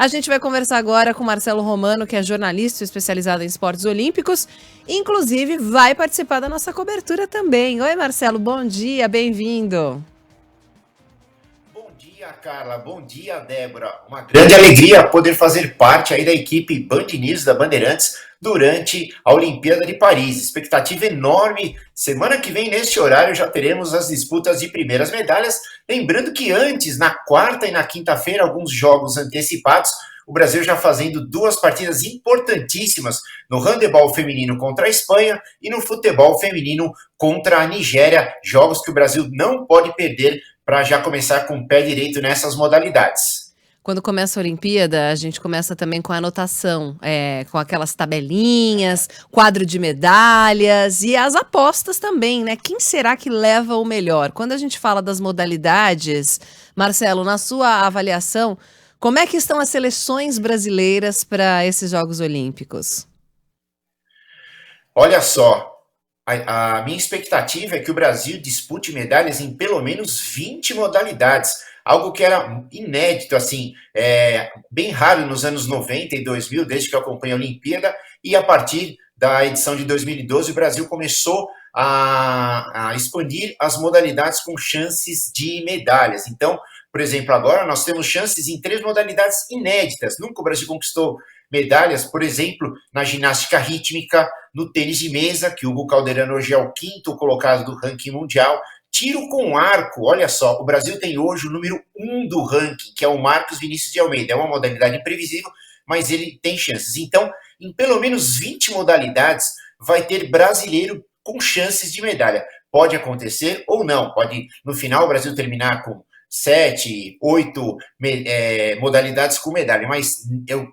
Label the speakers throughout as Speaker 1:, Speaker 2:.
Speaker 1: A gente vai conversar agora com Marcelo Romano, que é jornalista especializado em esportes olímpicos. Inclusive, vai participar da nossa cobertura também. Oi, Marcelo, bom dia, bem-vindo.
Speaker 2: Bom dia, Carla. Bom dia, Débora. Uma grande alegria poder fazer parte aí da equipe Band News da Bandeirantes durante a Olimpíada de Paris. Expectativa enorme. Semana que vem, neste horário, já teremos as disputas de primeiras medalhas. Lembrando que antes, na quarta e na quinta-feira, alguns jogos antecipados, o Brasil já fazendo duas partidas importantíssimas no handebol feminino contra a Espanha e no futebol feminino contra a Nigéria. Jogos que o Brasil não pode perder para já começar com o pé direito nessas modalidades.
Speaker 1: Quando começa a Olimpíada, a gente começa também com a anotação, com aquelas tabelinhas, quadro de medalhas e as apostas também, né? Quem será que leva o melhor? Quando a gente fala das modalidades, Marcelo, na sua avaliação, como é que estão as seleções brasileiras para esses Jogos Olímpicos?
Speaker 2: Olha só, a minha expectativa é que o Brasil dispute medalhas em pelo menos 20 modalidades, algo que era inédito, assim, bem raro nos anos 90 e 2000, desde que eu acompanho a Olimpíada, e a partir da edição de 2012, o Brasil começou a expandir as modalidades com chances de medalhas. Então, por exemplo, agora nós temos chances em 3 modalidades inéditas. Nunca o Brasil conquistou medalhas, por exemplo, na ginástica rítmica, no tênis de mesa, que o Hugo Calderano hoje é o 5º colocado do ranking mundial. Tiro com arco, olha só, o Brasil tem hoje o número 1 do ranking, que é o Marcos Vinícius de Almeida. É uma modalidade imprevisível, mas ele tem chances. Então, em pelo menos 20 modalidades, vai ter brasileiro com chances de medalha. Pode acontecer ou não, pode no final o Brasil terminar com 7, 8 modalidades com medalha, mas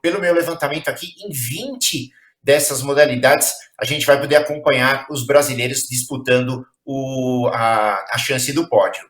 Speaker 2: pelo meu levantamento aqui, em 20 dessas modalidades, a gente vai poder acompanhar os brasileiros disputando a chance do pódio.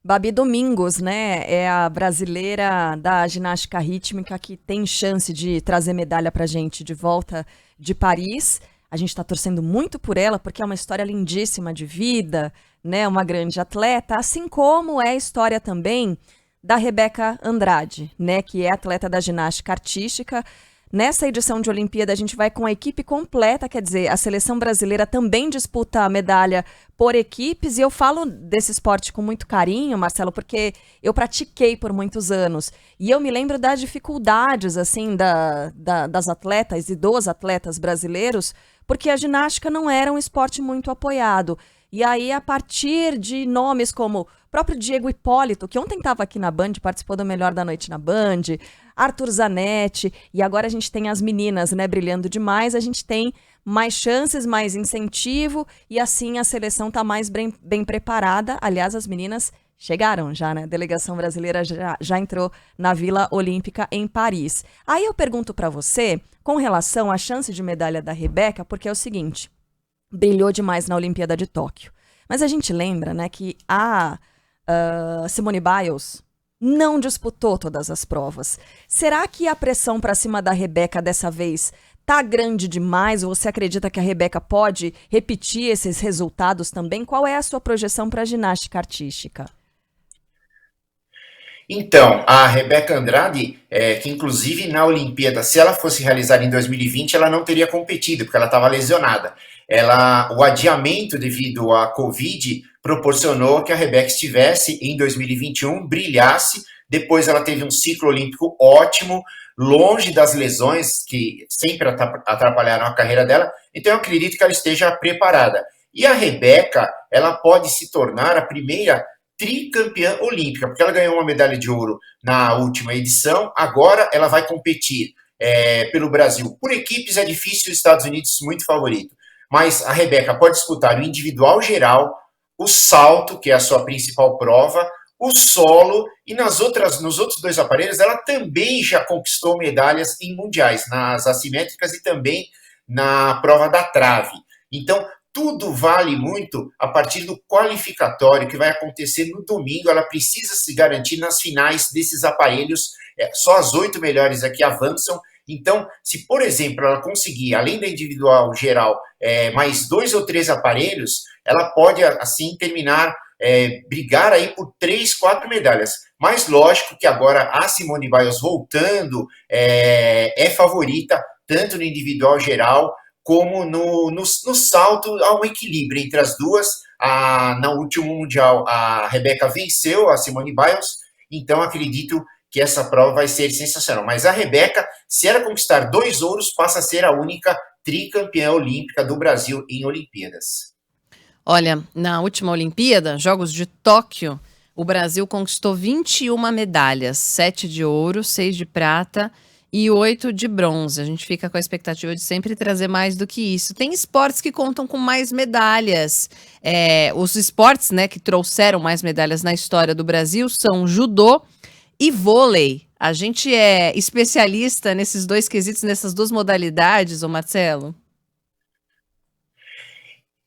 Speaker 3: Babi Domingos, né, é a brasileira da ginástica rítmica que tem chance de trazer medalha pra gente de volta de Paris. A gente está torcendo muito por ela, porque é uma história lindíssima de vida, né? Uma grande atleta, assim como é a história também da Rebeca Andrade, né? Que é atleta da ginástica artística. Nessa edição de Olimpíada, a gente vai com a equipe completa, quer dizer, a seleção brasileira também disputa a medalha por equipes, e eu falo desse esporte com muito carinho, Marcelo, porque eu pratiquei por muitos anos, e eu me lembro das dificuldades, assim, das atletas e dos atletas brasileiros, porque a ginástica não era um esporte muito apoiado. E aí, a partir de nomes como o próprio Diego Hipólito, que ontem estava aqui na Band, participou do Melhor da Noite na Band, Arthur Zanetti, e agora a gente tem as meninas, né, brilhando demais, a gente tem mais chances, mais incentivo, e assim a seleção está mais bem preparada. Aliás, as meninas chegaram já, né? A delegação brasileira já entrou na Vila Olímpica em Paris. Aí eu pergunto para você, com relação à chance de medalha da Rebeca, porque é o seguinte, brilhou demais na Olimpíada de Tóquio. Mas a gente lembra, né, que a Simone Biles não disputou todas as provas. Será que a pressão para cima da Rebeca dessa vez tá grande demais? Ou você acredita que a Rebeca pode repetir esses resultados também? Qual é a sua projeção para a ginástica artística?
Speaker 2: Então, a Rebeca Andrade, que inclusive na Olimpíada, se ela fosse realizada em 2020, ela não teria competido, porque ela estava lesionada. O adiamento devido à Covid proporcionou que a Rebeca estivesse em 2021, brilhasse. Depois ela teve um ciclo olímpico ótimo, longe das lesões que sempre atrapalharam a carreira dela. Então eu acredito que ela esteja preparada. E a Rebeca, ela pode se tornar a primeira tricampeã olímpica, porque ela ganhou uma medalha de ouro na última edição, agora ela vai competir pelo Brasil. Por equipes é difícil, os Estados Unidos muito favorito, mas a Rebeca pode disputar o individual geral, o salto, que é a sua principal prova, o solo, e nos outros 2 aparelhos ela também já conquistou medalhas em mundiais, nas assimétricas e também na prova da trave. Então, tudo vale muito a partir do qualificatório que vai acontecer no domingo. Ela precisa se garantir nas finais desses aparelhos. Só as 8 melhores aqui avançam. Então, se, por exemplo, ela conseguir, além da individual geral, mais 2 ou 3 aparelhos, ela pode, assim, terminar brigar aí por 3, 4 medalhas. Mas lógico que agora a Simone Biles voltando é favorita, tanto no individual geral, como no salto, há um equilíbrio entre as duas. No último Mundial, a Rebeca venceu a Simone Biles, então acredito que essa prova vai ser sensacional. Mas a Rebeca, se ela conquistar 2 ouros, passa a ser a única tricampeã olímpica do Brasil em Olimpíadas.
Speaker 1: Olha, na última Olimpíada, Jogos de Tóquio, o Brasil conquistou 21 medalhas, 7 de ouro, 6 de prata e 8 de bronze. A gente fica com a expectativa de sempre trazer mais do que isso. Tem esportes que contam com mais medalhas. Os esportes, né, que trouxeram mais medalhas na história do Brasil são judô e vôlei. A gente é especialista nesses 2 quesitos, nessas 2 modalidades, ô Marcelo?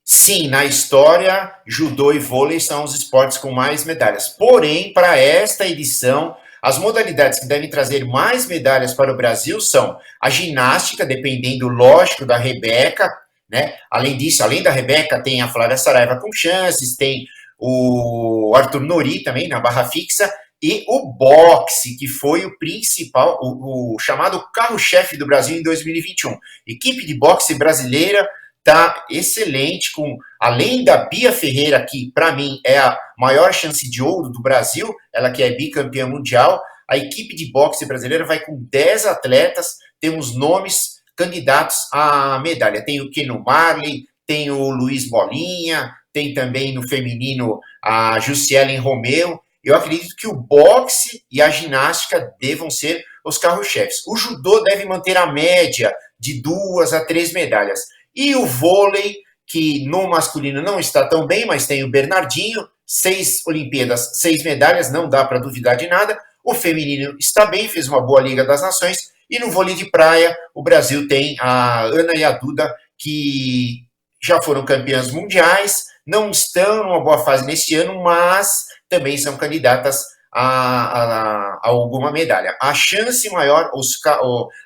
Speaker 2: Sim, na história, judô e vôlei são os esportes com mais medalhas. Porém, para esta edição, as modalidades que devem trazer mais medalhas para o Brasil são a ginástica, dependendo, lógico, da Rebeca, né? Além disso, além da Rebeca, tem a Flávia Saraiva com chances, tem o Arthur Nori também na barra fixa, e o boxe, que foi o principal, o chamado carro-chefe do Brasil em 2021. Equipe de boxe brasileira tá excelente, além da Bia Ferreira, que para mim é a maior chance de ouro do Brasil, ela que é bicampeã mundial. A equipe de boxe brasileira vai com 10 atletas, temos nomes candidatos à medalha. Tem o Keno Marley, tem o Luiz Bolinha, tem também no feminino a Jussielen Romeu. Eu acredito que o boxe e a ginástica devam ser os carro-chefes. O judô deve manter a média de 2 a 3 medalhas. E o vôlei, que no masculino não está tão bem, mas tem o Bernardinho, 6 Olimpíadas, 6 medalhas, não dá para duvidar de nada. O feminino está bem, fez uma boa Liga das Nações. E no vôlei de praia, o Brasil tem a Ana e a Duda, que já foram campeãs mundiais, não estão numa boa fase neste ano, mas também são candidatas a alguma medalha. A chance maior,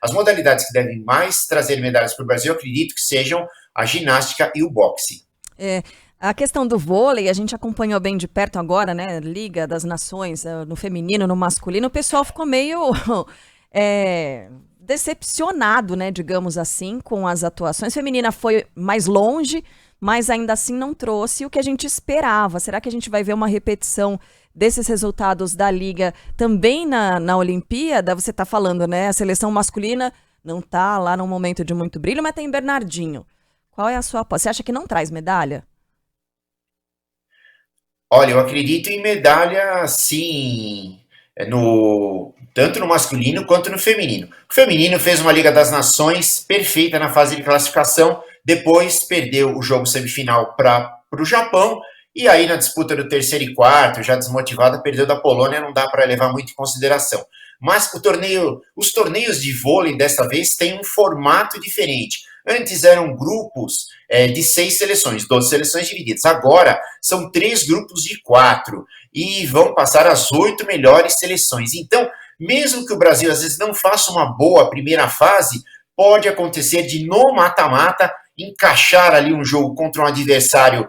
Speaker 2: as modalidades que devem mais trazer medalhas para o Brasil, eu acredito que sejam a ginástica e o boxe.
Speaker 3: A questão do vôlei, a gente acompanhou bem de perto agora, né? Liga das Nações, no feminino, no masculino, o pessoal ficou meio decepcionado, né? Digamos assim, com as atuações. A feminina foi mais longe, mas ainda assim não trouxe o que a gente esperava. Será que a gente vai ver uma repetição desses resultados da Liga também na Olimpíada? Você está falando, né? A seleção masculina não está lá num momento de muito brilho, mas tem Bernardinho. Qual é a sua aposta? Você acha que não traz medalha?
Speaker 2: Olha, eu acredito em medalha, sim, tanto no masculino quanto no feminino. O feminino fez uma Liga das Nações perfeita na fase de classificação, depois perdeu o jogo semifinal para o Japão, e aí na disputa do terceiro e quarto, já desmotivada, perdeu da Polônia, não dá para levar muito em consideração. Mas os torneios de vôlei desta vez têm um formato diferente. Antes eram grupos de 6 seleções, 12 seleções divididas. Agora são 3 grupos de 4 e vão passar as 8 melhores seleções. Então, mesmo que o Brasil às vezes não faça uma boa primeira fase, pode acontecer de no mata-mata encaixar ali um jogo contra um adversário,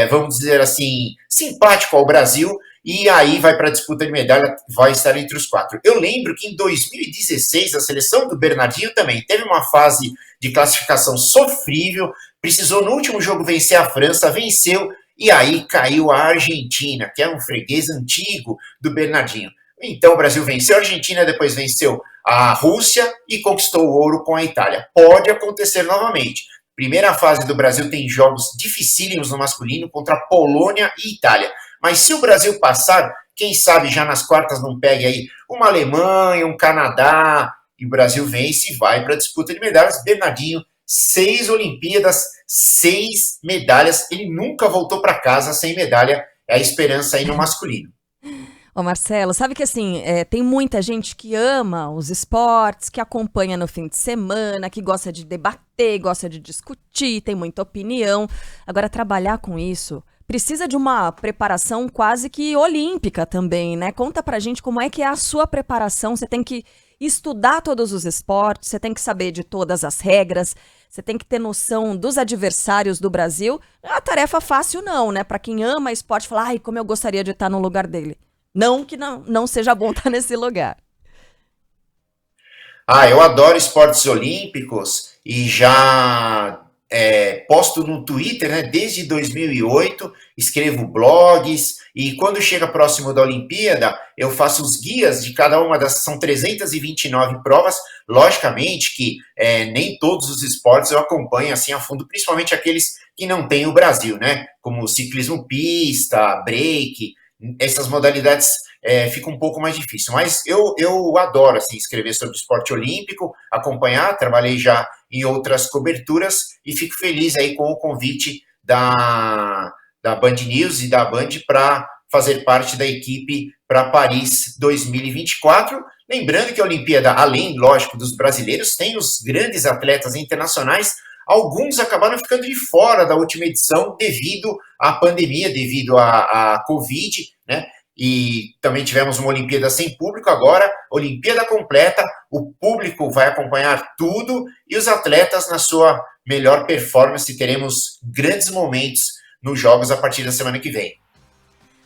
Speaker 2: vamos dizer assim, simpático ao Brasil, e aí vai para a disputa de medalha, vai estar entre os 4. Eu lembro que em 2016 a seleção do Bernardinho também teve uma fase de classificação sofrível, precisou no último jogo vencer a França, venceu, e aí caiu a Argentina, que é um freguês antigo do Bernardinho. Então o Brasil venceu a Argentina, depois venceu a Rússia e conquistou o ouro com a Itália. Pode acontecer novamente. Primeira fase do Brasil tem jogos dificílimos no masculino contra Polônia e Itália. Mas se o Brasil passar, quem sabe já nas quartas não pegue aí uma Alemanha, um Canadá, e o Brasil vence e vai para a disputa de medalhas. Bernardinho, 6 Olimpíadas, 6 medalhas. Ele nunca voltou para casa sem medalha. É a esperança aí no masculino.
Speaker 3: Ô Marcelo, sabe que assim, tem muita gente que ama os esportes, que acompanha no fim de semana, que gosta de debater, gosta de discutir, tem muita opinião. Agora, trabalhar com isso precisa de uma preparação quase que olímpica também, né? Conta pra gente como é que é a sua preparação. Você tem que estudar todos os esportes, você tem que saber de todas as regras, você tem que ter noção dos adversários do Brasil. Não é uma tarefa fácil não, né? Para quem ama esporte, fala, ai, como eu gostaria de estar no lugar dele. Não que não seja bom estar nesse lugar.
Speaker 2: Eu adoro esportes olímpicos e já posto no Twitter, né, desde 2008, escrevo blogs e quando chega próximo da Olimpíada, eu faço os guias de cada uma são 329 provas, logicamente que nem todos os esportes eu acompanho assim a fundo, principalmente aqueles que não tem o Brasil, né, como ciclismo pista, break, essas modalidades fica um pouco mais difícil, mas eu adoro assim, escrever sobre esporte olímpico, acompanhar, trabalhei já em outras coberturas e fico feliz aí com o convite da Band News e da Band para fazer parte da equipe para Paris 2024. Lembrando que a Olimpíada, além, lógico, dos brasileiros, tem os grandes atletas internacionais. Alguns acabaram ficando de fora da última edição devido à pandemia, devido à Covid, né? E também tivemos uma Olimpíada sem público, agora Olimpíada completa, o público vai acompanhar tudo e os atletas na sua melhor performance, teremos grandes momentos nos jogos a partir da semana que vem.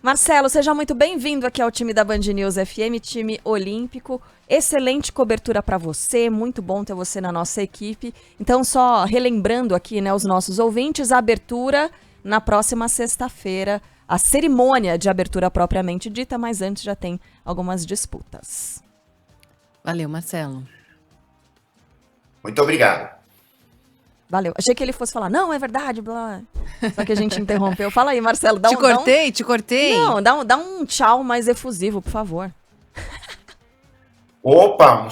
Speaker 3: Marcelo, seja muito bem-vindo aqui ao time da Band News FM, time olímpico. Excelente cobertura para você, muito bom ter você na nossa equipe. Então, só relembrando aqui, né, os nossos ouvintes, a abertura na próxima sexta-feira, a cerimônia de abertura propriamente dita, mas antes já tem algumas disputas.
Speaker 1: Valeu, Marcelo.
Speaker 2: Muito obrigado.
Speaker 3: Valeu. Achei que ele fosse falar, não, é verdade, blá. Só que a gente interrompeu. Fala aí, Marcelo.
Speaker 1: Te cortei?
Speaker 3: Não, dá um tchau mais efusivo, por favor.
Speaker 2: Opa,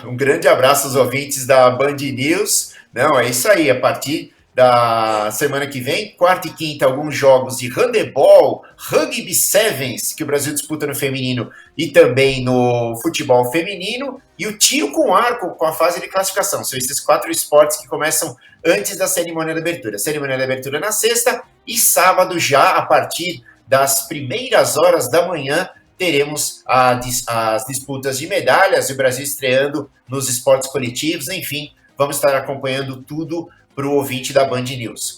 Speaker 2: um grande abraço aos ouvintes da Band News. Não, é isso aí, a partir da semana que vem, quarta e quinta, alguns jogos de handebol, rugby sevens, que o Brasil disputa no feminino e também no futebol feminino, e o tiro com arco com a fase de classificação. São esses 4 esportes que começam antes da cerimônia de abertura. Cerimônia de abertura na sexta e sábado, já a partir das primeiras horas da manhã, teremos as disputas de medalhas, o Brasil estreando nos esportes coletivos, enfim, vamos estar acompanhando tudo para o ouvinte da Band News.